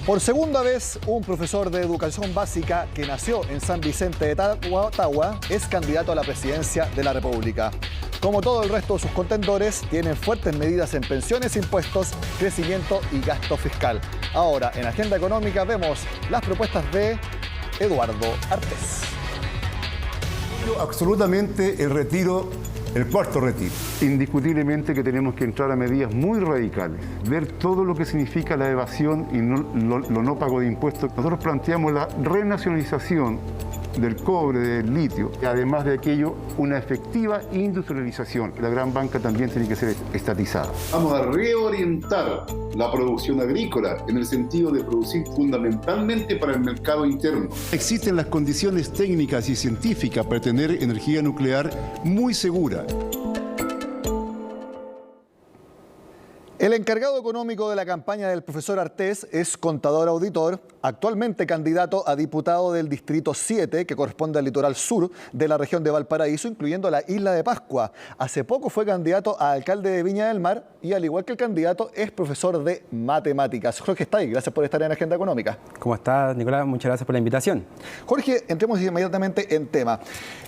Por segunda vez, un profesor de educación básica que nació en San Vicente de Tagua es candidato a la presidencia de la República. Como todo el resto de sus contendores, tienen fuertes medidas en pensiones, impuestos, crecimiento y gasto fiscal. Ahora, en Agenda Económica vemos las propuestas de Eduardo Artés. Absolutamente el cuarto retiro. Indiscutiblemente que tenemos que entrar a medidas muy radicales, ver todo lo que significa la evasión y lo no pago de impuestos. Nosotros planteamos la renacionalización del cobre, del litio, y además de aquello, una efectiva industrialización. La gran banca también tiene que ser estatizada. Vamos a reorientar la producción agrícola en el sentido de producir fundamentalmente para el mercado interno. Existen las condiciones técnicas y científicas para tener energía nuclear muy segura. El encargado económico de la campaña del profesor Artés es contador auditor, actualmente candidato a diputado del Distrito 7, que corresponde al litoral sur de la región de Valparaíso, incluyendo la isla de Pascua. Hace poco fue candidato a alcalde de Viña del Mar y, al igual que el candidato, es profesor de matemáticas. Jorge Stay, gracias por estar en Agenda Económica. ¿Cómo estás, Nicolás? Muchas gracias por la invitación. Jorge, entremos inmediatamente en tema.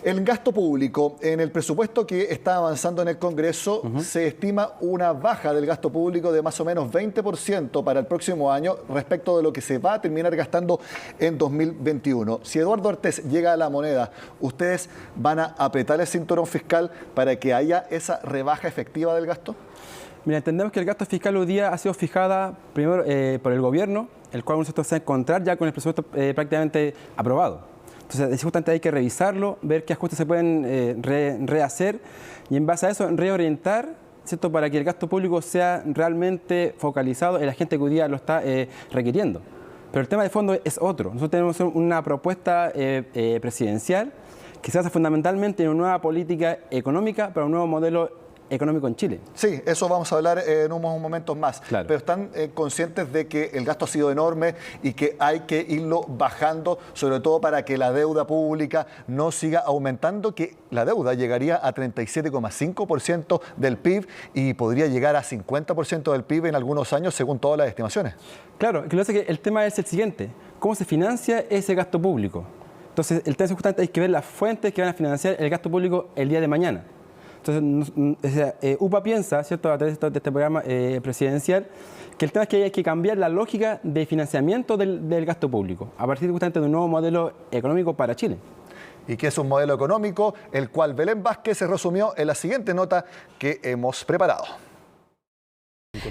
El gasto público, en el presupuesto que está avanzando en el Congreso, se estima una baja del gasto público de más o menos 20% para el próximo año respecto de lo que se va a terminar gastando en 2021. Si Eduardo Artés llega a la moneda, ¿ustedes van a apretar el cinturón fiscal para que haya esa rebaja efectiva del gasto? Mira, entendemos que el gasto fiscal hoy día ha sido fijada primero por el gobierno, el cual nosotros se va a encontrar ya con el presupuesto prácticamente aprobado. Entonces, justamente hay que revisarlo, ver qué ajustes se pueden rehacer y en base a eso reorientar, ¿cierto?, para que el gasto público sea realmente focalizado en la gente que hoy día lo está requiriendo. Pero el tema de fondo es otro. Nosotros tenemos una propuesta presidencial que se basa fundamentalmente en una nueva política económica para un nuevo modelo económico en Chile. Sí, eso vamos a hablar en unos momentos más. Claro. Pero están conscientes de que el gasto ha sido enorme y que hay que irlo bajando, sobre todo para que la deuda pública no siga aumentando, que la deuda llegaría a 37,5% del PIB y podría llegar a 50% del PIB en algunos años, según todas las estimaciones. Claro, lo que pasa es que el tema es el siguiente: ¿cómo se financia ese gasto público? Entonces, el tema es justamente hay que ver las fuentes que van a financiar el gasto público el día de mañana. Entonces, UPA piensa, ¿cierto?, a través de este programa presidencial, que el tema es que hay que cambiar la lógica de financiamiento del gasto público, a partir justamente de un nuevo modelo económico para Chile. Y que es un modelo económico, el cual Belén Vázquez se resumió en la siguiente nota que hemos preparado.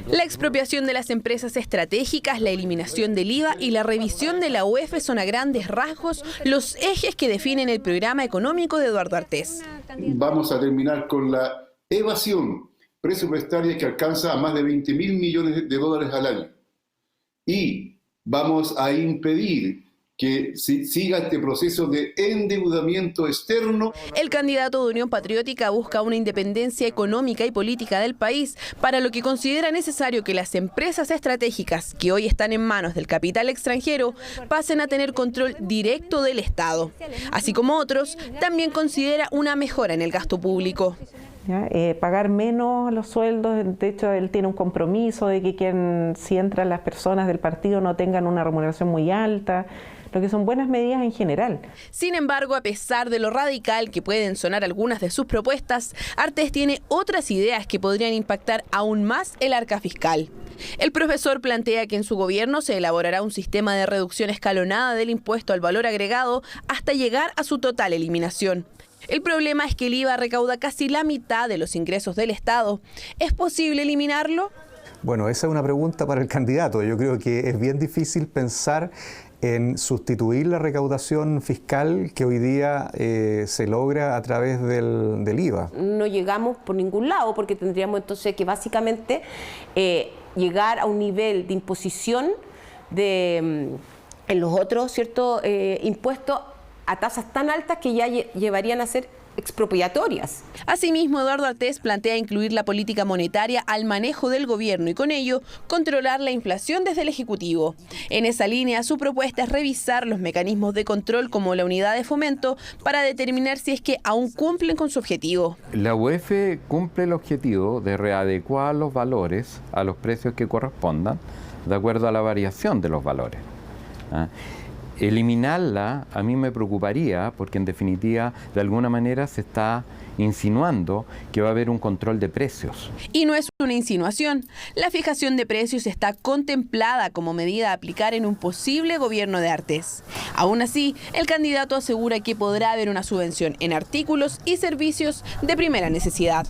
La expropiación de las empresas estratégicas, la eliminación del IVA y la revisión de la UEF son a grandes rasgos los ejes que definen el programa económico de Eduardo Artés. Vamos a terminar con la evasión presupuestaria que alcanza a más de 20.000 millones de dólares al año. Y vamos a impedir que siga este proceso de endeudamiento externo. El candidato de Unión Patriótica busca una independencia económica y política del país, para lo que considera necesario que las empresas estratégicas que hoy están en manos del capital extranjero pasen a tener control directo del Estado. Así como otros, también considera una mejora en el gasto público. Pagar menos los sueldos. De hecho, él tiene un compromiso de que si entran las personas del partido no tengan una remuneración muy alta, lo que son buenas medidas en general. Sin embargo, a pesar de lo radical que pueden sonar algunas de sus propuestas, Artés tiene otras ideas que podrían impactar aún más el arca fiscal. El profesor plantea que en su gobierno se elaborará un sistema de reducción escalonada del impuesto al valor agregado hasta llegar a su total eliminación. El problema es que el IVA recauda casi la mitad de los ingresos del Estado. ¿Es posible eliminarlo? Bueno, esa es una pregunta para el candidato. Yo creo que es bien difícil pensar en sustituir la recaudación fiscal que hoy día se logra a través del IVA. No llegamos por ningún lado, porque tendríamos entonces que básicamente llegar a un nivel de imposición en los otros, ¿cierto?, impuestos a tasas tan altas que ya llevarían a ser expropiatorias. Asimismo, Eduardo Artés plantea incluir la política monetaria al manejo del gobierno y con ello controlar la inflación desde el Ejecutivo. En esa línea, su propuesta es revisar los mecanismos de control como la unidad de fomento para determinar si es que aún cumplen con su objetivo. La UEF cumple el objetivo de readecuar los valores a los precios que correspondan de acuerdo a la variación de los valores. Eliminarla a mí me preocuparía porque en definitiva de alguna manera se está insinuando que va a haber un control de precios. Y no es una insinuación. La fijación de precios está contemplada como medida a aplicar en un posible gobierno de Artés. Aún así, el candidato asegura que podrá haber una subvención en artículos y servicios de primera necesidad.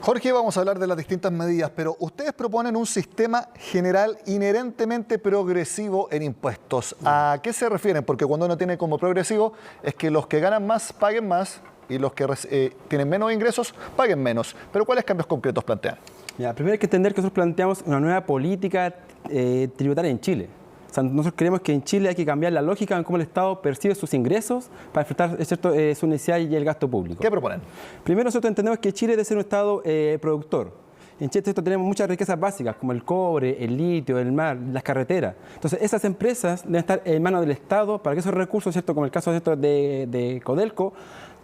Jorge, vamos a hablar de las distintas medidas, pero ustedes proponen un sistema general inherentemente progresivo en impuestos. ¿A qué se refieren? Porque cuando uno tiene como progresivo es que los que ganan más paguen más y los que tienen menos ingresos paguen menos. Pero ¿cuáles cambios concretos plantean? Mira, primero hay que entender que nosotros planteamos una nueva política tributaria en Chile. O sea, nosotros creemos que en Chile hay que cambiar la lógica en cómo el Estado percibe sus ingresos para enfrentar su necesidad y el gasto público. ¿Qué proponen? Primero, nosotros entendemos que Chile debe ser un Estado productor. En Chile tenemos muchas riquezas básicas como el cobre, el litio, el mar, las carreteras. Entonces, esas empresas deben estar en manos del Estado para que esos recursos, como el caso de Codelco,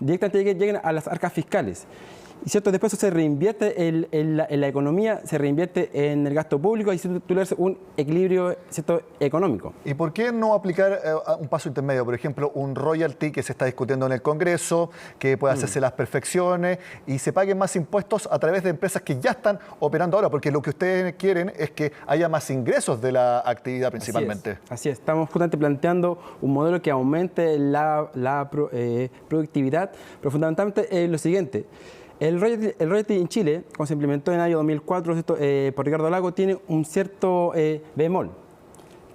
directamente lleguen a las arcas fiscales. Y después eso se reinvierte en la economía, se reinvierte en el gasto público y tú logras un equilibrio económico. ¿Y por qué no aplicar un paso intermedio? Por ejemplo, un royalty que se está discutiendo en el Congreso, que pueda hacerse las perfecciones y se paguen más impuestos a través de empresas que ya están operando ahora, porque lo que ustedes quieren es que haya más ingresos de la actividad principalmente. Así es. Estamos justamente planteando un modelo que aumente la productividad, pero fundamentalmente lo siguiente. El royalty en Chile, cuando se implementó en el año 2004 por Ricardo Lagos, tiene un cierto bemol,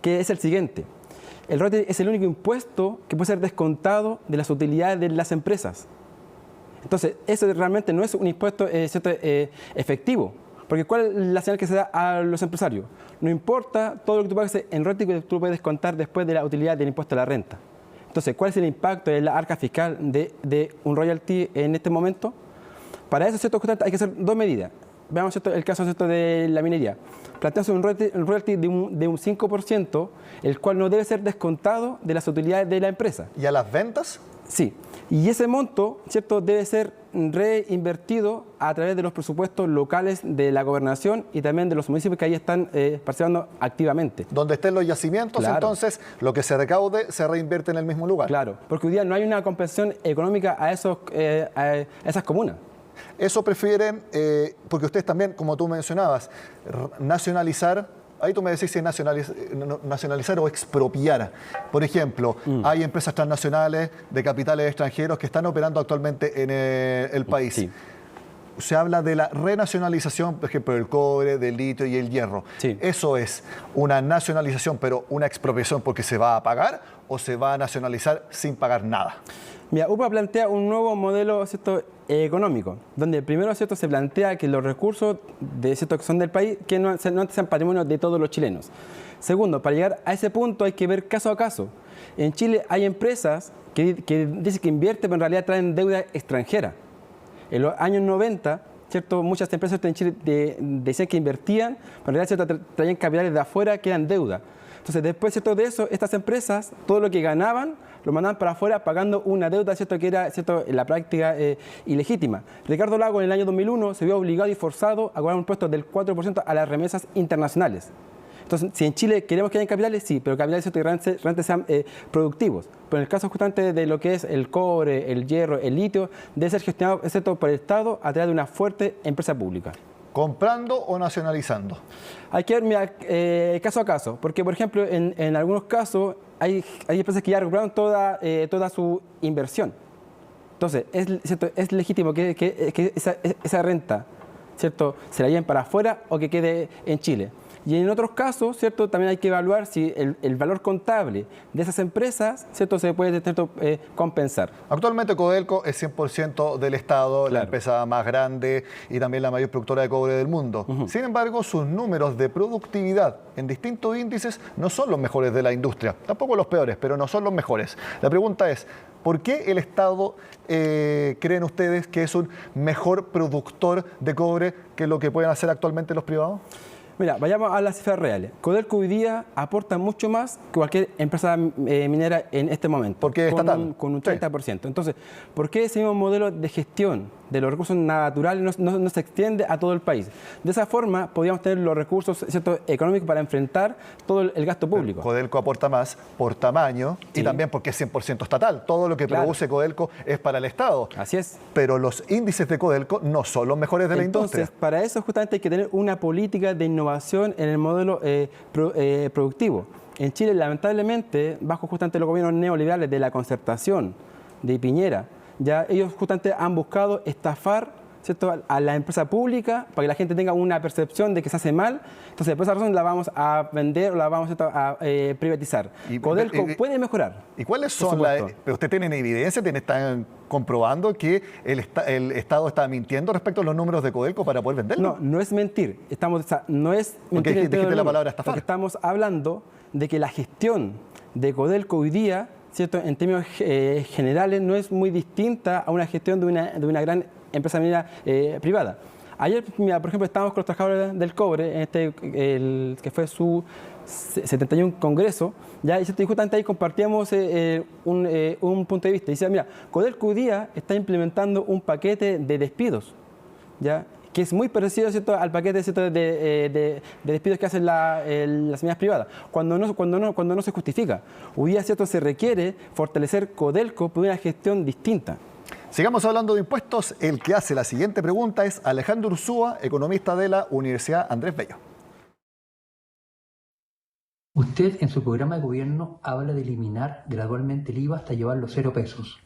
que es el siguiente. El royalty es el único impuesto que puede ser descontado de las utilidades de las empresas. Entonces, eso realmente no es un impuesto efectivo, porque ¿cuál es la señal que se da a los empresarios? No importa todo lo que tú pagues en royalty que tú puedes descontar después de la utilidad del impuesto a la renta. Entonces, ¿cuál es el impacto en la arca fiscal de un royalty en este momento? Para eso, justamente hay que hacer dos medidas. Veamos el caso de la minería. Planteamos un royalty de un 5%, el cual no debe ser descontado de las utilidades de la empresa. ¿Y a las ventas? Sí. Y ese monto, debe ser reinvertido a través de los presupuestos locales de la gobernación y también de los municipios que ahí están participando activamente. Donde estén los yacimientos, claro. Entonces, lo que se recaude se reinvierte en el mismo lugar. Claro, porque hoy día no hay una compensación económica a esas comunas. Eso prefieren, porque ustedes también, como tú mencionabas, nacionalizar, ahí tú me decís si es nacionalizar o expropiar. Por ejemplo, hay empresas transnacionales de capitales extranjeros que están operando actualmente en el país. Sí. Se habla de la renacionalización, por ejemplo, del cobre, del litio y el hierro. Sí. ¿Eso es una nacionalización, pero una expropiación porque se va a pagar o se va a nacionalizar sin pagar nada? Mira, UPA plantea un nuevo modelo económico, donde primero se plantea que los recursos que son del país que no sean patrimonio de todos los chilenos. Segundo, para llegar a ese punto hay que ver caso a caso. En Chile hay empresas que dicen que invierten, pero en realidad traen deuda extranjera. En los años 90, muchas empresas en Chile decían que invertían, pero en realidad traían capitales de afuera que eran deuda. Entonces, después de eso, estas empresas, todo lo que ganaban, lo mandaban para afuera pagando una deuda que era en la práctica ilegítima. Ricardo Lagos en el año 2001 se vio obligado y forzado a cobrar un impuesto del 4% a las remesas internacionales. Entonces, si en Chile queremos que haya capitales, sí, pero capitales que realmente sean productivos. Pero en el caso justamente de lo que es el cobre, el hierro, el litio, debe ser gestionado por el Estado a través de una fuerte empresa pública. ¿Comprando o nacionalizando? Hay que ver caso a caso, porque por ejemplo en algunos casos hay empresas que ya recuperaron toda su inversión. Entonces es legítimo que esa renta se la lleven para afuera o que quede en Chile. Y en otros casos, también hay que evaluar si el valor contable de esas empresas, se puede compensar. Actualmente Codelco es 100% del Estado, claro. La empresa más grande y también la mayor productora de cobre del mundo. Sin embargo, sus números de productividad en distintos índices no son los mejores de la industria. Tampoco los peores, pero no son los mejores. La pregunta es, ¿Por qué el Estado creen ustedes que es un mejor productor de cobre que lo que pueden hacer actualmente los privados? Mira, vayamos a las cifras reales. Codelco hoy día aporta mucho más que cualquier empresa minera en este momento. Porque es estatal. Con un 30%. Entonces, ¿por qué ese mismo modelo de gestión de los recursos naturales no se extiende a todo el país? De esa forma, podríamos tener los recursos, ¿cierto?, económicos para enfrentar todo el gasto público. Codelco aporta más por tamaño y también porque es 100% estatal. Todo lo que produce Codelco es para el Estado. Así es. Pero los índices de Codelco no son los mejores de la industria. Entonces, para eso justamente hay que tener una política de innovación en el modelo productivo. En Chile, lamentablemente, bajo justamente los gobiernos neoliberales de la concertación de Piñera, ya ellos justamente han buscado estafar, ¿cierto?, a la empresa pública para que la gente tenga una percepción de que se hace mal. Entonces, por esa razón la vamos a vender o la vamos a privatizar. Codelco puede mejorar. ¿Y cuáles son las...? Pero usted tiene evidencia, están comprobando que el Estado está mintiendo respecto a los números de Codelco para poder venderlo. No es mentir. No es mentir. Porque dijiste la palabra estafar. Porque estamos hablando de que la gestión de Codelco hoy día, ¿cierto?, en términos generales, no es muy distinta a una gestión de una gran empresa minera privada. Ayer, mira, por ejemplo, estábamos con los trabajadores del cobre, en que fue su 71 congreso, ya, y justamente ahí compartíamos un punto de vista. Y decía, mira, Codelco hoy día está implementando un paquete de despidos, ¿ya?, que es muy parecido, ¿cierto?, al paquete, ¿cierto?, de despidos que hacen las mineras privadas, cuando no se justifica. Hoy día, ¿cierto?, se requiere fortalecer Codelco por una gestión distinta. Sigamos hablando de impuestos. El que hace la siguiente pregunta es Alejandro Ursúa, economista de la Universidad Andrés Bello. Usted en su programa de gobierno habla de eliminar gradualmente el IVA hasta llevarlo a 0 pesos.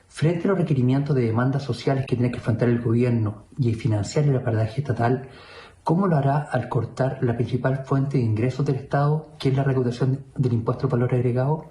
Frente a los requerimientos de demandas sociales que tiene que enfrentar el gobierno y financiar el aparataje estatal, ¿cómo lo hará al cortar la principal fuente de ingresos del Estado, que es la recaudación del impuesto al valor agregado?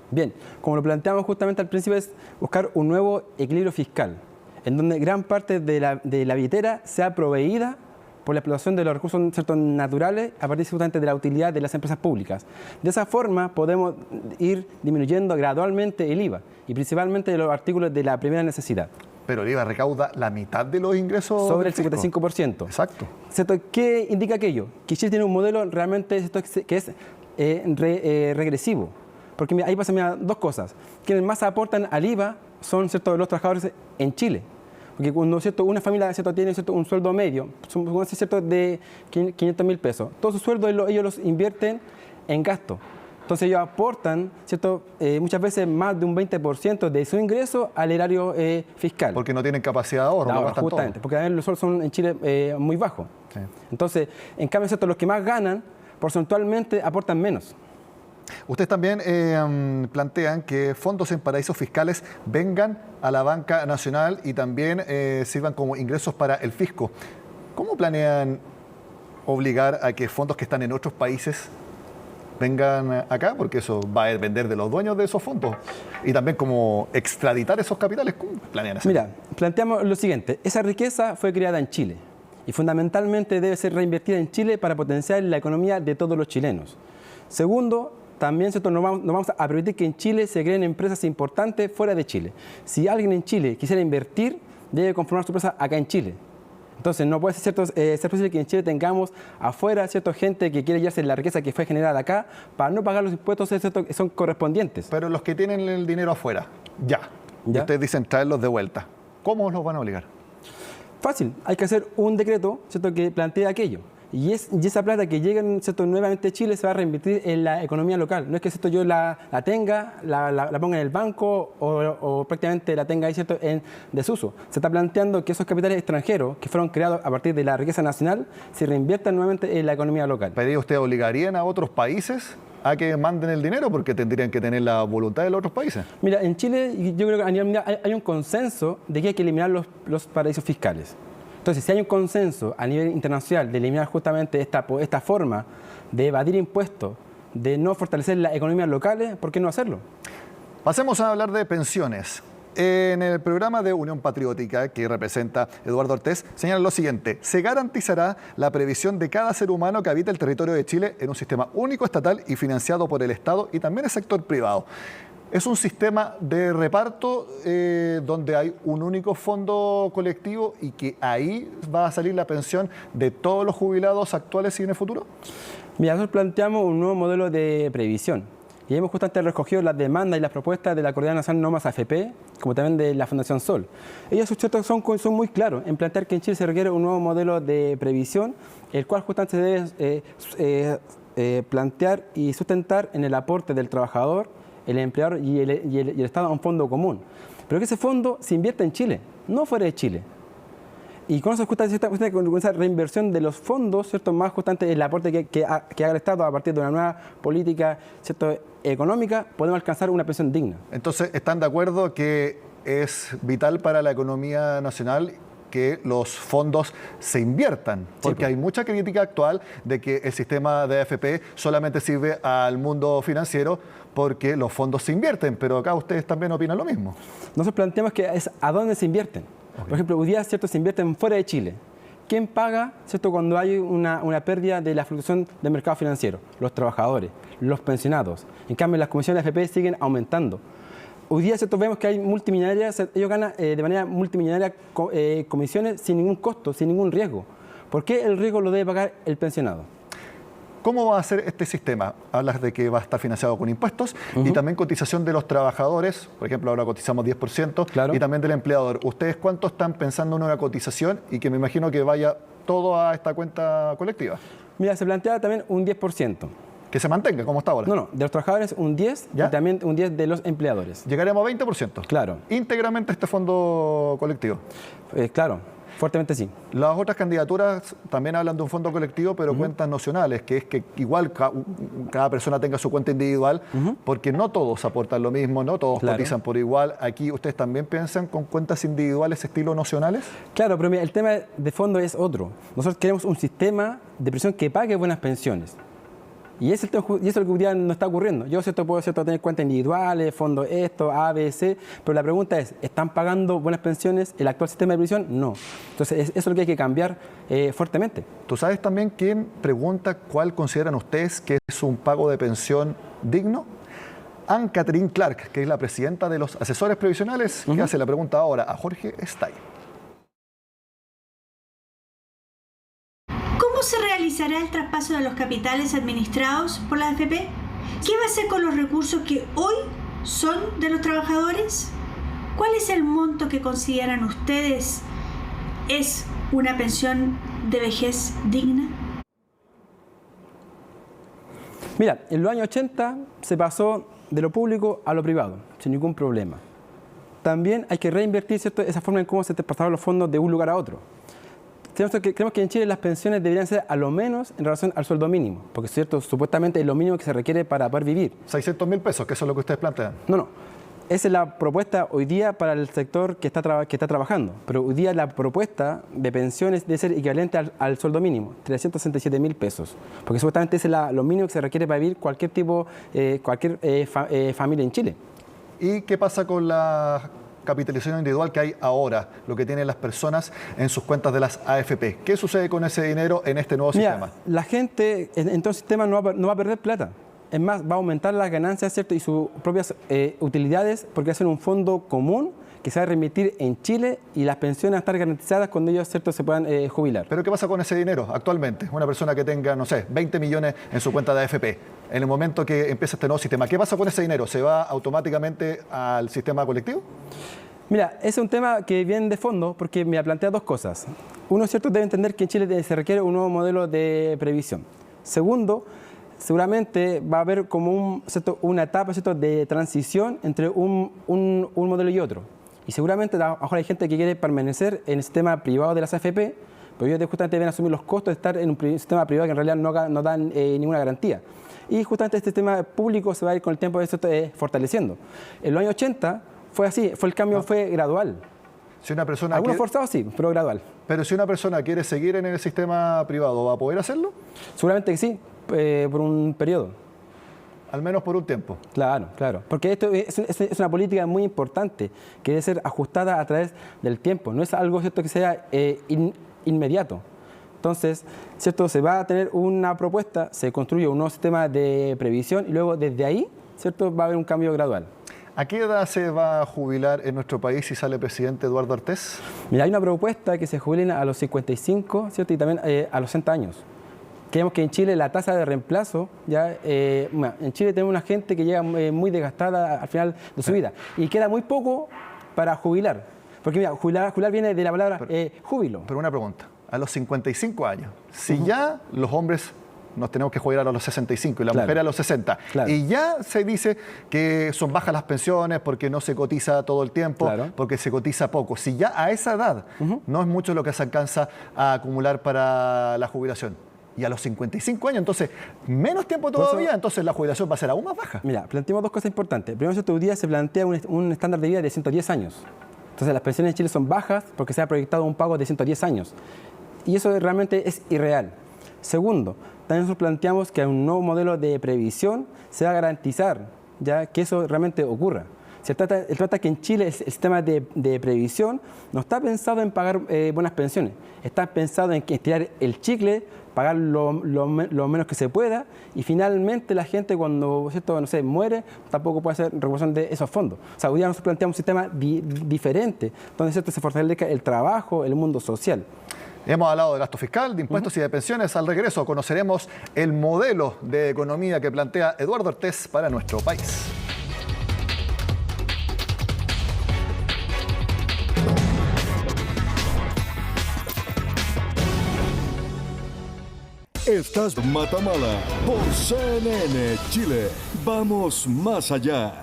Bien, como lo planteamos justamente al principio, es buscar un nuevo equilibrio fiscal, en donde gran parte de la billetera sea proveída por la explotación de los recursos, ¿cierto?, naturales a partir justamente de la utilidad de las empresas públicas. De esa forma podemos ir disminuyendo gradualmente el IVA y principalmente de los artículos de la primera necesidad. Pero el IVA recauda la mitad de los ingresos. Sobre el 55%. Exacto. ¿Cierto? ¿Qué indica aquello? Que Chile tiene un modelo realmente, ¿cierto?, que es regresivo. Porque mira, ahí pasan dos cosas. Quienes más aportan al IVA son, ¿cierto?, los trabajadores en Chile. Porque cuando, ¿cierto?, una familia, ¿cierto?, tiene, ¿cierto?, un sueldo medio, ¿cierto?, de 500.000 pesos. Todos sus sueldos ellos los invierten en gasto. Entonces ellos aportan, ¿cierto?, muchas veces más de un 20% de su ingreso al erario fiscal. Porque no tienen capacidad de ahorro, no, justamente, todo. Porque los sueldos son en Chile muy bajos. Sí. Entonces, en cambio, ¿cierto?, los que más ganan, porcentualmente aportan menos. Ustedes también plantean que fondos en paraísos fiscales vengan a la banca nacional y también sirvan como ingresos para el fisco. ¿Cómo planean obligar a que fondos que están en otros países vengan acá? Porque eso va a depender de los dueños de esos fondos. Y también como extraditar esos capitales. ¿Cómo planean hacer? Mira, planteamos lo siguiente. Esa riqueza fue creada en Chile y fundamentalmente debe ser reinvertida en Chile para potenciar la economía de todos los chilenos. Segundo, también, ¿cierto?, no vamos a permitir que en Chile se creen empresas importantes fuera de Chile. Si alguien en Chile quisiera invertir, debe conformar su empresa acá en Chile. Entonces, no puede ser, ¿cierto?, ser posible que en Chile tengamos afuera, ¿cierto?, gente que quiere llevarse la riqueza que fue generada acá para no pagar los impuestos, ¿cierto?, que son correspondientes. Pero los que tienen el dinero afuera, ya. Ustedes dicen traerlos de vuelta. ¿Cómo los van a obligar? Fácil. Hay que hacer un decreto, ¿cierto?, que plantee aquello. Y esa plata que llega, ¿cierto?, nuevamente a Chile se va a reinvertir en la economía local. No es que, ¿cierto?, yo la tenga, la ponga en el banco o prácticamente la tenga ahí, ¿cierto?, en desuso. Se está planteando que esos capitales extranjeros que fueron creados a partir de la riqueza nacional se reinviertan nuevamente en la economía local. ¿Pero ustedes obligarían a otros países a que manden el dinero porque tendrían que tener la voluntad de los otros países? Mira, en Chile yo creo que a nivel mundial hay un consenso de que hay que eliminar los paraísos fiscales. Entonces, si hay un consenso a nivel internacional de eliminar justamente esta forma de evadir impuestos, de no fortalecer las economías locales, ¿por qué no hacerlo? Pasemos a hablar de pensiones. En el programa de Unión Patriótica que representa Eduardo Ortiz, señala lo siguiente: se garantizará la previsión de cada ser humano que habita el territorio de Chile en un sistema único estatal y financiado por el Estado y también el sector privado. ¿Es un sistema de reparto donde hay un único fondo colectivo y que ahí va a salir la pensión de todos los jubilados actuales y en el futuro? Mira, nosotros planteamos un nuevo modelo de previsión y hemos justamente recogido las demandas y las propuestas de la Coordinadora Nacional No Más AFP, como también de la Fundación Sol. Ellos son muy claros en plantear que en Chile se requiere un nuevo modelo de previsión, el cual justamente se debe plantear y sustentar en el aporte del trabajador, el empleador y el Estado a un fondo común. Pero que ese fondo se invierta en Chile, no fuera de Chile. Y con eso justamente con esa reinversión de los fondos, ¿cierto? Más justamente el aporte que haga el Estado a partir de una nueva política, ¿cierto?, económica, podemos alcanzar una pensión digna. Entonces, ¿están de acuerdo que es vital para la economía nacional que los fondos se inviertan? Porque hay mucha crítica actual de que el sistema de AFP solamente sirve al mundo financiero porque los fondos se invierten, pero acá ustedes también opinan lo mismo. Nosotros planteamos que es a dónde se invierten. Por ejemplo, hoy día, ¿cierto?, se invierten fuera de Chile. ¿Quién paga, ¿cierto?, cuando hay una pérdida de la fluctuación del mercado financiero? Los trabajadores, los pensionados. En cambio, las comisiones de AFP siguen aumentando. Hoy día, ¿cierto?, vemos que hay multimillonarias, ellos ganan de manera multimillonaria comisiones sin ningún costo, sin ningún riesgo. ¿Por qué el riesgo lo debe pagar el pensionado? ¿Cómo va a ser este sistema? Hablas de que va a estar financiado con impuestos y también cotización de los trabajadores. Por ejemplo, ahora cotizamos 10%, claro, y también del empleador. ¿Ustedes cuánto están pensando en una cotización y que me imagino que vaya todo a esta cuenta colectiva? Mira, se plantea también un 10%. ¿Que se mantenga como está ahora? No, de los trabajadores un 10% y también un 10% de los empleadores. ¿Llegaremos a 20%? Claro. ¿Íntegramente este fondo colectivo? Claro. Fuertemente sí. Las otras candidaturas también hablan de un fondo colectivo, pero cuentas nocionales, que es que igual cada persona tenga su cuenta individual, porque no todos aportan lo mismo, no todos cotizan por igual. Aquí, ¿ustedes también piensan con cuentas individuales estilo nocionales? Claro, pero mira, el tema de fondo es otro. Nosotros queremos un sistema de previsión que pague buenas pensiones. Y eso es lo que hoy día no está ocurriendo. Yo puedo tener cuentas individuales, fondos esto, A, B, C, pero la pregunta es, ¿están pagando buenas pensiones el actual sistema de previsión? No. Entonces, eso es lo que hay que cambiar fuertemente. ¿Tú sabes también quién pregunta cuál consideran ustedes que es un pago de pensión digno? Anne-Catherine Clark, que es la presidenta de los asesores previsionales, que hace la pregunta ahora a Jorge Stay. ¿Cómo se realizará el traspaso de los capitales administrados por la AFP? ¿Qué va a hacer con los recursos que hoy son de los trabajadores? ¿Cuál es el monto que consideran ustedes es una pensión de vejez digna? Mira, en los años 80 se pasó de lo público a lo privado, sin ningún problema. También hay que reinvertir, ¿cierto?, esa forma en cómo se traspasaron los fondos de un lugar a otro. Creemos que en Chile las pensiones deberían ser a lo menos en relación al sueldo mínimo, porque cierto, supuestamente es lo mínimo que se requiere para poder vivir. 600.000 pesos, que eso es lo que ustedes plantean. No. Esa es la propuesta hoy día para el sector que está trabajando. Pero hoy día la propuesta de pensiones debe ser equivalente al sueldo mínimo, 367.000 pesos. Porque supuestamente ese es lo mínimo que se requiere para vivir cualquier familia en Chile. ¿Y qué pasa con la capitalización individual que hay ahora, lo que tienen las personas en sus cuentas de las AFP? ¿Qué sucede con ese dinero en este nuevo sistema? La gente en todo el sistema no va a perder plata. Es más, va a aumentar las ganancias, ¿cierto?, y sus propias utilidades, porque hacen un fondo común que se va a remitir en Chile y las pensiones van a estar garantizadas cuando ellos, ¿cierto?, se puedan jubilar. ¿Pero qué pasa con ese dinero actualmente? Una persona que tenga, no sé, 20 millones en su cuenta de AFP, en el momento que empieza este nuevo sistema, ¿qué pasa con ese dinero? ¿Se va automáticamente al sistema colectivo? Mira, ese es un tema que viene de fondo porque me plantea dos cosas. Uno, ¿cierto?, debe entender que en Chile se requiere un nuevo modelo de previsión. Segundo, seguramente va a haber como una etapa, ¿cierto?, de transición entre un modelo y otro. Y seguramente a lo mejor hay gente que quiere permanecer en el sistema privado de las AFP, pero ellos justamente deben asumir los costos de estar en un sistema privado que en realidad no dan ninguna garantía. Y justamente este sistema público se va a ir con el tiempo fortaleciendo. En los años 80 fue así, el cambio fue gradual. Si una persona Algunos forzados sí, pero gradual. Pero si una persona quiere seguir en el sistema privado, ¿va a poder hacerlo? Seguramente que sí, por un periodo. Al menos por un tiempo. Claro. Porque esto es una política muy importante que debe ser ajustada a través del tiempo. No es algo, ¿cierto?, que sea inmediato. Entonces, ¿cierto?, se va a tener una propuesta, se construye un nuevo sistema de previsión y luego desde ahí, ¿cierto?, va a haber un cambio gradual. ¿A qué edad se va a jubilar en nuestro país si sale presidente Eduardo Artés? Mira, hay una propuesta que se jubilen a los 55, ¿cierto? Y también a los 60 años. Creemos que en Chile la tasa de reemplazo, en Chile tenemos una gente que llega muy desgastada al final de su vida y queda muy poco para jubilar. Porque mira, jubilar viene de la palabra júbilo. Pero una pregunta, a los 55 años, si ya los hombres nos tenemos que jubilar a los 65 y las mujeres a los 60, y ya se dice que son bajas las pensiones porque no se cotiza todo el tiempo, porque se cotiza poco. Si ya a esa edad no es mucho lo que se alcanza a acumular para la jubilación, y a los 55 años, entonces, menos tiempo todavía, entonces la jubilación va a ser aún más baja. Mira, planteamos dos cosas importantes. Primero, hoy día se plantea un estándar de vida de 110 años. Entonces, las pensiones en Chile son bajas porque se ha proyectado un pago de 110 años. Y eso realmente es irreal. Segundo, también nosotros planteamos que un nuevo modelo de previsión se va a garantizar ya que eso realmente ocurra. Se trata que en Chile el sistema de previsión no está pensado en pagar buenas pensiones, está pensado en estirar el chicle, pagar lo menos que se pueda y finalmente la gente cuando muere tampoco puede hacer recuperación de esos fondos. O sea, hoy día nosotros planteamos un sistema diferente, donde se fortalezca el trabajo, el mundo social. Hemos hablado de gasto fiscal, de impuestos y de pensiones. Al regreso conoceremos el modelo de economía que plantea Eduardo Artés para nuestro país. Estás Matamala por CNN Chile. Vamos más allá.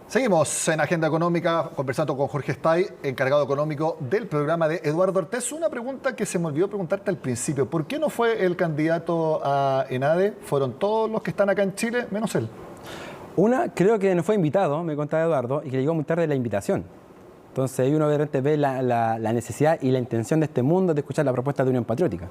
Seguimos en Agenda Económica conversando con Jorge Stay, encargado económico del programa de Eduardo Artés. Una pregunta que se me olvidó preguntarte al principio. ¿Por qué no fue el candidato a ENADE? ¿Fueron todos los que están acá en Chile, menos él? Creo que no fue invitado, me contaba Eduardo, y que llegó muy tarde la invitación. Entonces ahí uno de repente ve la necesidad y la intención de este mundo de escuchar la propuesta de Unión Patriótica.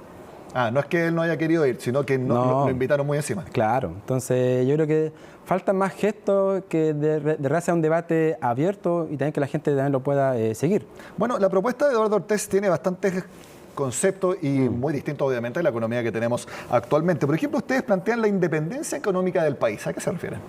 No es que él no haya querido ir, sino que lo invitaron muy encima. Claro, entonces yo creo que faltan más gestos que de verdad sea un debate abierto y también que la gente también lo pueda seguir. Bueno, la propuesta de Eduardo Artés tiene bastantes conceptos y muy distintos obviamente de la economía que tenemos actualmente. Por ejemplo, ustedes plantean la independencia económica del país. ¿A qué se refieren?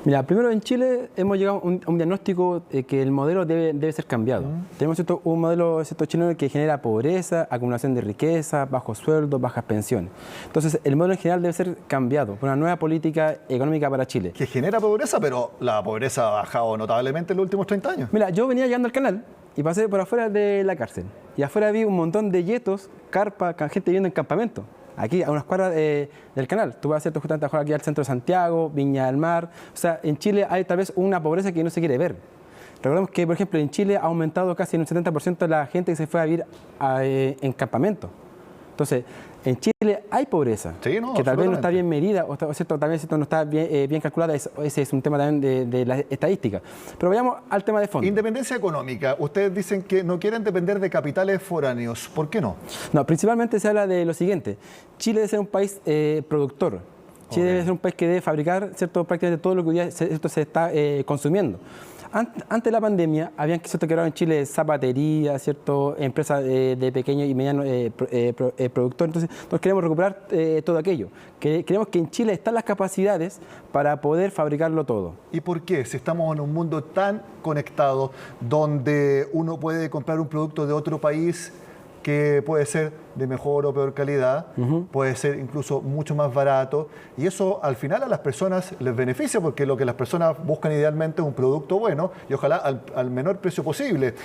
Mira, primero en Chile hemos llegado a un diagnóstico de que el modelo debe ser cambiado. Tenemos un modelo chileno que genera pobreza, acumulación de riqueza, bajos sueldos, bajas pensiones. Entonces, el modelo en general debe ser cambiado por una nueva política económica para Chile. Que genera pobreza, pero la pobreza ha bajado notablemente en los últimos 30 años. Mira, yo venía llegando al canal y pasé por afuera de la cárcel. Y afuera vi un montón de yetos, carpas, gente viviendo en campamento. Aquí, a unas cuadras del canal. Tú vas justamente aquí al centro de Santiago, Viña del Mar. O sea, en Chile hay tal vez una pobreza que no se quiere ver. Recordemos que, por ejemplo, en Chile ha aumentado casi en un 70% la gente que se fue a vivir en campamento. Entonces, en Chile hay pobreza, que tal vez no está bien medida o tal vez no está bien calculada. Ese es un tema también de la estadística. Pero vayamos al tema de fondo. Independencia económica. Ustedes dicen que no quieren depender de capitales foráneos. ¿Por qué no? No, principalmente se habla de lo siguiente. Chile debe ser un país productor. Chile debe ser un país que debe fabricar prácticamente todo lo que hoy día se está consumiendo. Antes de la pandemia, habían creado en Chile zapaterías, empresas de pequeños y medianos productores. Entonces, nosotros queremos recuperar todo aquello. Creemos que en Chile están las capacidades para poder fabricarlo todo. ¿Y por qué? Si estamos en un mundo tan conectado, donde uno puede comprar un producto de otro país que puede ser de mejor o peor calidad, puede ser incluso mucho más barato, y eso al final a las personas les beneficia, porque lo que las personas buscan idealmente es un producto bueno y ojalá al menor precio posible.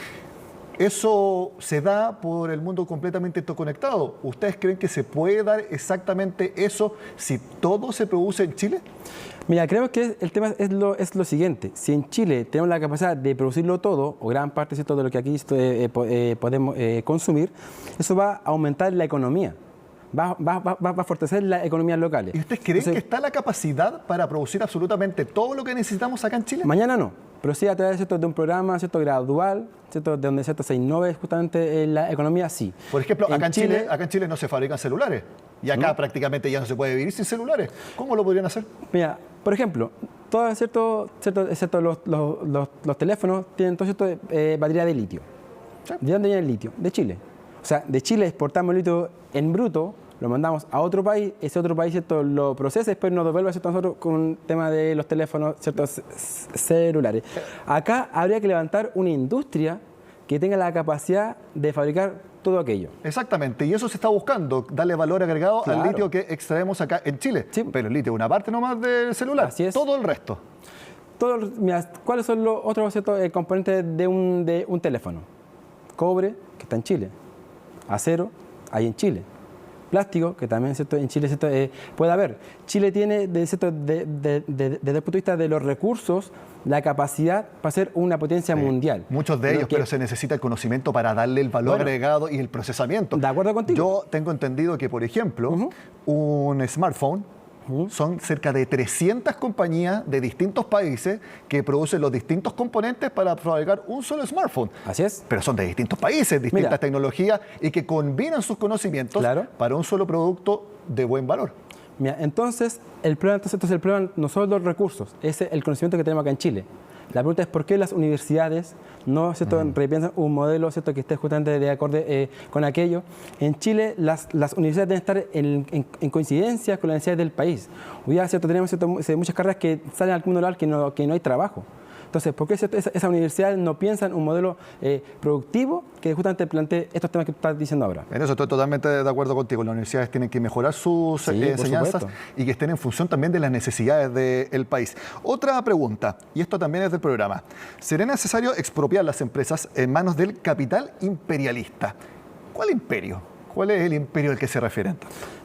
Eso se da por el mundo completamente interconectado. ¿Ustedes creen que se puede dar exactamente eso si todo se produce en Chile? Mira, creemos que el tema es lo siguiente. Si en Chile tenemos la capacidad de producirlo todo, o gran parte de lo que aquí podemos consumir, eso va a aumentar la economía. Va a fortalecer las economías locales. ¿Y ustedes creen que está la capacidad para producir absolutamente todo lo que necesitamos acá en Chile? Mañana no, pero sí a través de un programa gradual, de donde se innove justamente la economía, sí. Por ejemplo, acá en Chile no se fabrican celulares. Y acá prácticamente ya no se puede vivir sin celulares. ¿Cómo lo podrían hacer? Mira, por ejemplo, los teléfonos tienen batería de litio. ¿De dónde viene el litio? De Chile. O sea, de Chile exportamos el litio en bruto lo mandamos a otro país, ese otro país, ¿cierto?, lo procesa y después nos devuelve, ¿cierto?, a nosotros con un tema de los teléfonos, ¿cierto?, celulares. Acá habría que levantar una industria que tenga la capacidad de fabricar todo aquello. Exactamente, y eso se está buscando, darle valor agregado al litio que extraemos acá en Chile. Sí. Pero el litio es una parte nomás del celular, así es. Todo el resto. Mira, ¿cuáles son los otros, ¿cierto?, componentes de un teléfono? Cobre, que está en Chile. Acero, hay en Chile. Plástico, que también, ¿cierto?, en Chile, ¿cierto?, puede haber. Chile tiene, desde el punto de vista de los recursos, la capacidad para ser una potencia mundial. Muchos de ellos, pero se necesita el conocimiento para darle el valor agregado y el procesamiento. De acuerdo contigo. Yo tengo entendido que, por ejemplo, un smartphone son cerca de 300 compañías de distintos países que producen los distintos componentes para fabricar un solo smartphone. Así es. Pero son de distintos países, distintas tecnologías y que combinan sus conocimientos para un solo producto de buen valor. Mira, entonces el problema no son los recursos, es el conocimiento que tenemos acá en Chile. La pregunta es por qué las universidades no, ¿cierto?, repiensan un modelo, ¿cierto?, que esté justamente de acorde con aquello. En Chile las universidades deben estar en coincidencia con las necesidades del país. Hoy día, ¿cierto?, tenemos, ¿cierto?, muchas carreras que salen al mundo laboral que no hay trabajo. Entonces, ¿por qué esas universidades no piensan un modelo productivo que justamente plantee estos temas que tú estás diciendo ahora? En eso estoy totalmente de acuerdo contigo. Las universidades tienen que mejorar sus enseñanzas y que estén en función también de las necesidades del país. Otra pregunta, y esto también es del programa. ¿Será necesario expropiar las empresas en manos del capital imperialista? ¿Cuál imperio? ¿Cuál es el imperio al que se refieren?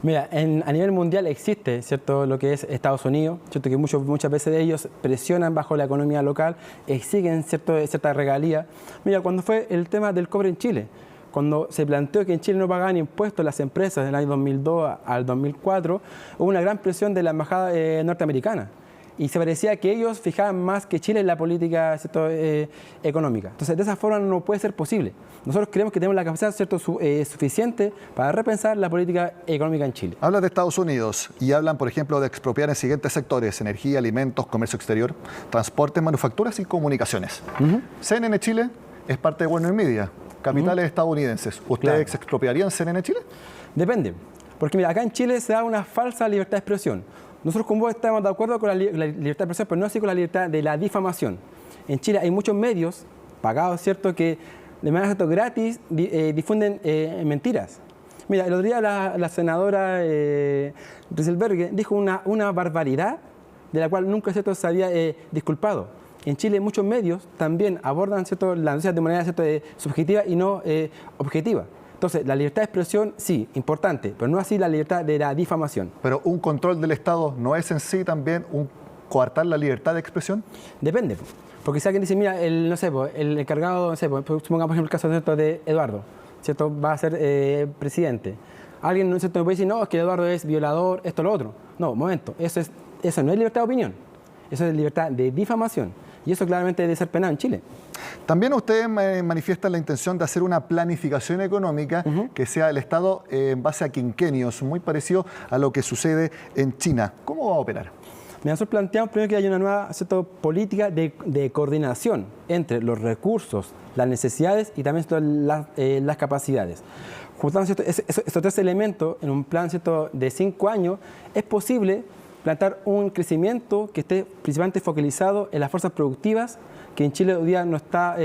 Mira, a nivel mundial existe, ¿cierto?, lo que es Estados Unidos, ¿cierto?, que muchas veces ellos presionan bajo la economía local, exigen cierta regalía. Mira, cuando fue el tema del cobre en Chile, cuando se planteó que en Chile no pagaban impuestos las empresas del año 2002 al 2004, hubo una gran presión de la embajada norteamericana. Y se parecía que ellos fijaban más que Chile en la política, ¿cierto?, económica. Entonces, de esa forma no puede ser posible. Nosotros creemos que tenemos la capacidad, ¿cierto?, suficiente para repensar la política económica en Chile. Hablan de Estados Unidos y hablan, por ejemplo, de expropiar en siguientes sectores: energía, alimentos, comercio exterior, transporte, manufacturas y comunicaciones. CNN Chile es parte de Warner Media, capitales estadounidenses. ¿Ustedes expropiarían CNN Chile? Depende. Porque mira, acá en Chile se da una falsa libertad de expresión. Nosotros con vos estamos de acuerdo con la libertad de expresión, pero no así con la libertad de la difamación. En Chile hay muchos medios pagados, ¿cierto?, que de manera gratis difunden mentiras. Mira, el otro día la senadora Rieselberghe dijo una barbaridad de la cual nunca, ¿cierto?, se había disculpado. En Chile muchos medios también abordan, ¿cierto?, las noticias de manera, ¿cierto?, subjetiva y no objetiva. Entonces, la libertad de expresión, sí, importante, pero no así la libertad de la difamación. ¿Pero un control del Estado no es en sí también un coartar la libertad de expresión? Depende, porque si alguien dice, mira, el encargado, no sé, supongamos por ejemplo el caso, ¿cierto?, de Eduardo, ¿cierto?, va a ser presidente. Alguien, ¿cierto?, me puede decir, no, es que Eduardo es violador, esto, lo otro. No, momento, eso no es libertad de opinión, eso es libertad de difamación. Y eso claramente debe ser penado en Chile. También ustedes manifiestan la intención de hacer una planificación económica que sea el Estado en base a quinquenios, muy parecido a lo que sucede en China. ¿Cómo va a operar? Nosotros planteamos primero que haya una nueva, ¿cierto?, política de coordinación entre los recursos, las necesidades y también, ¿cierto?, las capacidades. Juntando, ¿cierto?, estos tres elementos en un plan, ¿cierto?, de 5 años, es posible plantar un crecimiento que esté principalmente focalizado en las fuerzas productivas que en Chile hoy día no está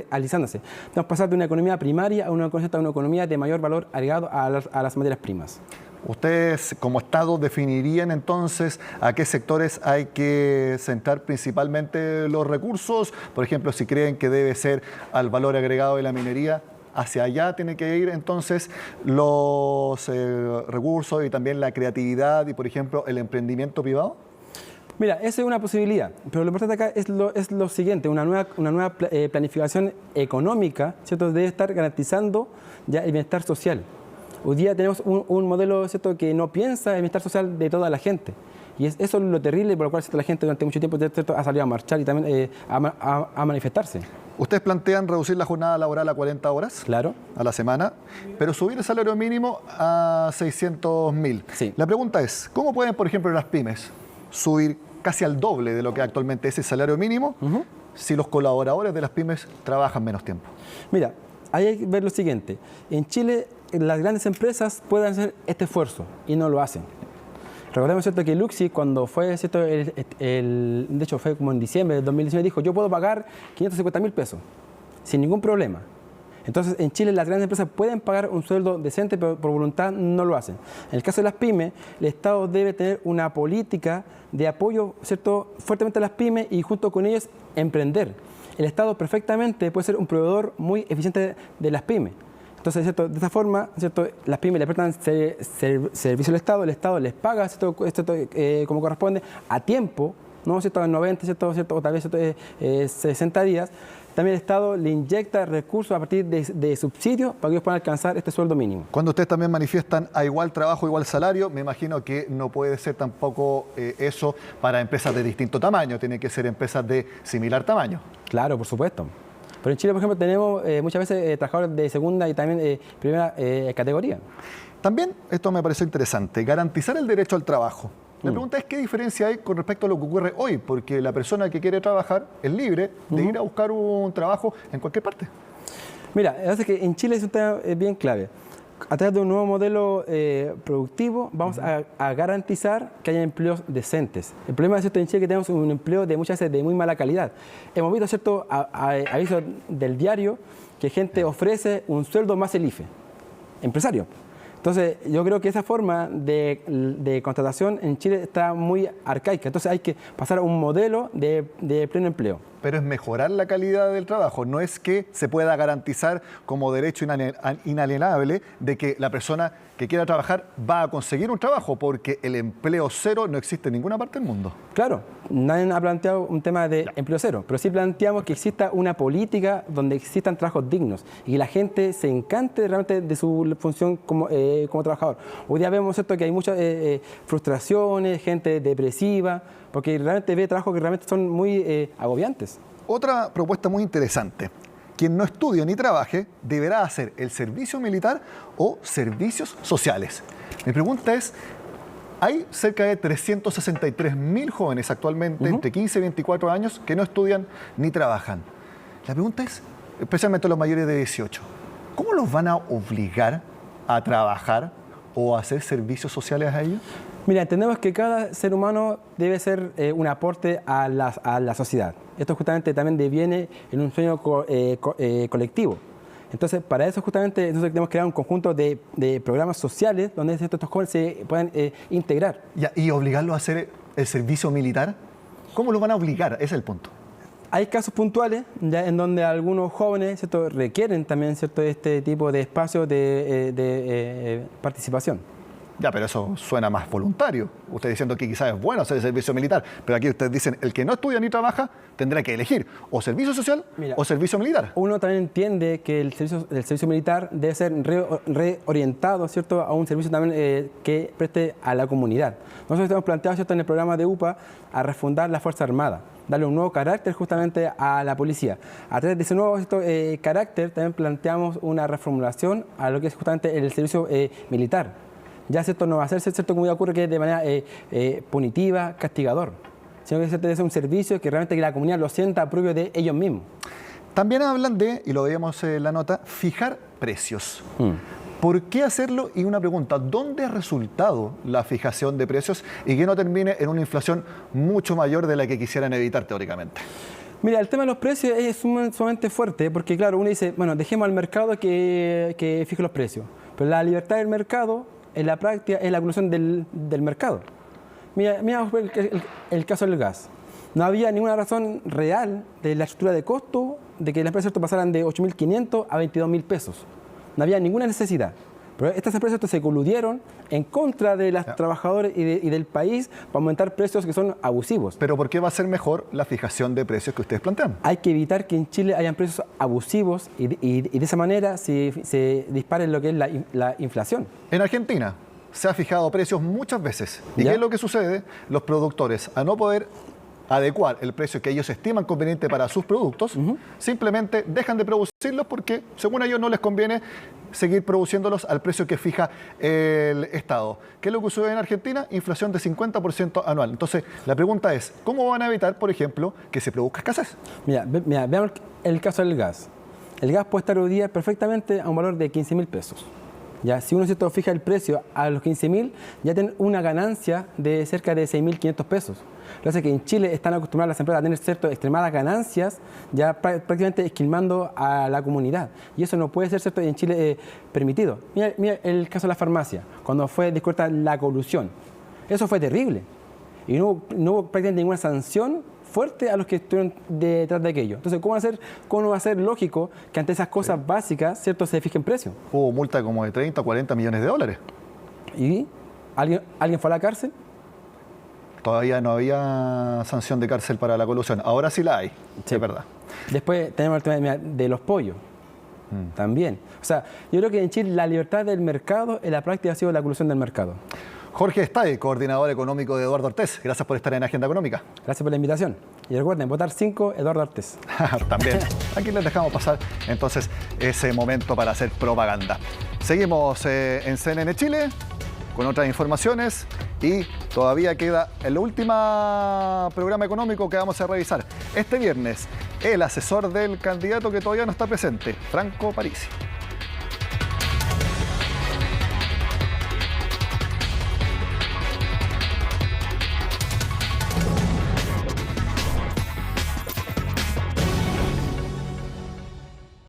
realizándose. Vamos a pasar de una economía primaria a una economía de mayor valor agregado a las materias primas. ¿Ustedes como Estado definirían entonces a qué sectores hay que centrar principalmente los recursos? Por ejemplo, si creen que debe ser al valor agregado de la minería, hacia allá tiene que ir entonces los recursos y también la creatividad y, por ejemplo, el emprendimiento privado. Mira, esa es una posibilidad, pero lo importante acá es lo siguiente: una nueva planificación económica, ¿cierto?, debe estar garantizando ya el bienestar social. Hoy día tenemos un modelo, ¿cierto?, que no piensa en el bienestar social de toda la gente. Y eso es lo terrible por lo cual, ¿cierto?, la gente durante mucho tiempo, ¿cierto?, ha salido a marchar y también a manifestarse. Ustedes plantean reducir la jornada laboral a 40 horas a la semana, pero subir el salario mínimo a 600.000. Sí. La pregunta es, ¿cómo pueden, por ejemplo, las pymes subir casi al doble de lo que actualmente es el salario mínimo si los colaboradores de las pymes trabajan menos tiempo? Mira, hay que ver lo siguiente. En Chile, las grandes empresas pueden hacer este esfuerzo y no lo hacen. Recordemos, ¿cierto?, que Luxi, cuando fue, ¿cierto?, de hecho fue como en diciembre de 2019, dijo, yo puedo pagar 550.000 pesos sin ningún problema. Entonces, en Chile las grandes empresas pueden pagar un sueldo decente, pero por voluntad no lo hacen. En el caso de las pymes, el Estado debe tener una política de apoyo, ¿cierto?, fuertemente a las pymes y junto con ellos emprender. El Estado perfectamente puede ser un proveedor muy eficiente de las pymes. Entonces, ¿cierto?, de esta forma, ¿cierto?, las pymes le prestan servicio al Estado, el Estado les paga, ¿cierto?, como corresponde, a tiempo, ¿no?, ¿cierto?, en 90, ¿cierto?, o tal vez 60 días. También el Estado le inyecta recursos a partir de subsidios para que ellos puedan alcanzar este sueldo mínimo. Cuando ustedes también manifiestan a igual trabajo, igual salario, me imagino que no puede ser tampoco eso para empresas de distinto tamaño, tienen que ser empresas de similar tamaño. Claro, por supuesto. Pero en Chile, por ejemplo, tenemos muchas veces trabajadores de segunda y también primera categoría. También, esto me pareció interesante, garantizar el derecho al trabajo. La pregunta es qué diferencia hay con respecto a lo que ocurre hoy, porque la persona que quiere trabajar es libre de ir a buscar un trabajo en cualquier parte. Mira, es que en Chile es un tema bien clave. A través de un nuevo modelo productivo vamos a garantizar que haya empleos decentes. El problema es, ¿cierto?, en Chile que tenemos un empleo de muchas veces de muy mala calidad. Hemos visto, ¿cierto?, avisos del diario que gente ofrece un sueldo más el IFE, empresario. Entonces, yo creo que esa forma de contratación en Chile está muy arcaica. Entonces, hay que pasar a un modelo de pleno empleo. Pero es mejorar la calidad del trabajo, no es que se pueda garantizar como derecho inalienable de que la persona que quiera trabajar va a conseguir un trabajo, porque el empleo cero no existe en ninguna parte del mundo. Claro, nadie ha planteado un tema de empleo cero, pero sí planteamos que exista una política donde existan trabajos dignos y que la gente se encante realmente de su función como trabajador. Hoy día vemos, ¿cierto?, que hay muchas frustraciones, gente depresiva, porque realmente ve trabajos que realmente son muy agobiantes. Otra propuesta muy interesante. Quien no estudie ni trabaje deberá hacer el servicio militar o servicios sociales. Mi pregunta es, hay cerca de 363.000 jóvenes actualmente entre 15 y 24 años que no estudian ni trabajan. La pregunta es, especialmente los mayores de 18, ¿cómo los van a obligar a trabajar o a hacer servicios sociales a ellos? Mira, entendemos que cada ser humano debe ser un aporte a la sociedad. Esto justamente también deviene en un sueño colectivo. Entonces, para eso justamente nosotros tenemos que crear un conjunto de programas sociales donde estos jóvenes se puedan integrar. ¿Y obligarlos a hacer el servicio militar? ¿Cómo lo van a obligar? Ese es el punto. Hay casos puntuales ya en donde algunos jóvenes, ¿cierto?, requieren también, ¿cierto?, este tipo de espacios de participación. Ya, pero eso suena más voluntario. Usted diciendo que quizás es bueno hacer el servicio militar, pero aquí ustedes dicen, el que no estudia ni trabaja tendrá que elegir o servicio social o servicio militar. Uno también entiende que el servicio militar debe ser reorientado, ¿cierto?, a un servicio también que preste a la comunidad. Nosotros hemos planteado, ¿cierto?, en el programa de UPA a refundar la Fuerza Armada, darle un nuevo carácter justamente a la policía. A través de ese nuevo carácter también planteamos una reformulación a lo que es justamente el servicio militar. Ya, ¿cierto?, no va a ser, ¿cierto?, como ya ocurre, que es de manera punitiva, castigador, sino que debe ser un servicio que realmente que la comunidad lo sienta propio de ellos mismos. También hablan de, y lo veíamos en la nota, fijar precios. ¿Por qué hacerlo? Y una pregunta, ¿dónde ha resultado la fijación de precios y que no termine en una inflación mucho mayor de la que quisieran evitar teóricamente? Mira, el tema de los precios es sumamente fuerte, porque claro, uno dice, bueno, dejemos al mercado que fije los precios, pero la libertad del mercado en la práctica es la evolución del mercado. Mira el caso del gas. No había ninguna razón real de la estructura de costo de que las empresas pasaran de 8.500 a 22.000 pesos. No había ninguna necesidad. Pero estas empresas se coludieron en contra de los trabajadores y del país para aumentar precios que son abusivos. ¿Pero por qué va a ser mejor la fijación de precios que ustedes plantean? Hay que evitar que en Chile hayan precios abusivos y de esa manera se dispare lo que es la inflación. En Argentina se ha fijado precios muchas veces. ¿Y qué es lo que sucede? Los productores, a no poder adecuar el precio que ellos estiman conveniente para sus productos, simplemente dejan de producirlos porque, según ellos, no les conviene seguir produciéndolos al precio que fija el Estado. ¿Qué es lo que sucede en Argentina? Inflación de 50% anual. Entonces, la pregunta es, ¿cómo van a evitar, por ejemplo, que se produzca escasez? Mira, veamos el caso del gas. el gas puede estar hoy día perfectamente a un valor de 15.000 pesos. Ya, si uno ¿cierto? Fija el precio a los 15.000, ya tienen una ganancia de cerca de 6.500 pesos. Lo que hace que en Chile están acostumbradas las empresas a tener ciertas extremadas ganancias, ya prácticamente esquilmando a la comunidad. Y eso no puede ser ¿cierto? En Chile permitido. Mira el caso de la farmacia, cuando fue descubierta la colusión. Eso fue terrible. Y no hubo prácticamente ninguna sanción fuerte a los que estuvieron detrás de aquello. Entonces, ¿cómo no va a ser lógico que ante esas cosas básicas, ¿cierto?, se fijen precios? Hubo multa como de 30 o 40 millones de dólares. ¿Y alguien fue a la cárcel? Todavía no había sanción de cárcel para la colusión. Ahora sí la hay, sí, es verdad. Después tenemos el tema de los pollos. También. O sea, yo creo que en Chile la libertad del mercado en la práctica ha sido la colusión del mercado. Jorge Estay, coordinador económico de Eduardo Ortiz. Gracias por estar en Agenda Económica. Gracias por la invitación. Y recuerden, votar 5, Eduardo Ortiz. También. Aquí les dejamos pasar entonces ese momento para hacer propaganda. Seguimos en CNN Chile con otras informaciones y todavía queda el último programa económico que vamos a revisar. Este viernes, el asesor del candidato que todavía no está presente, Franco Parisi.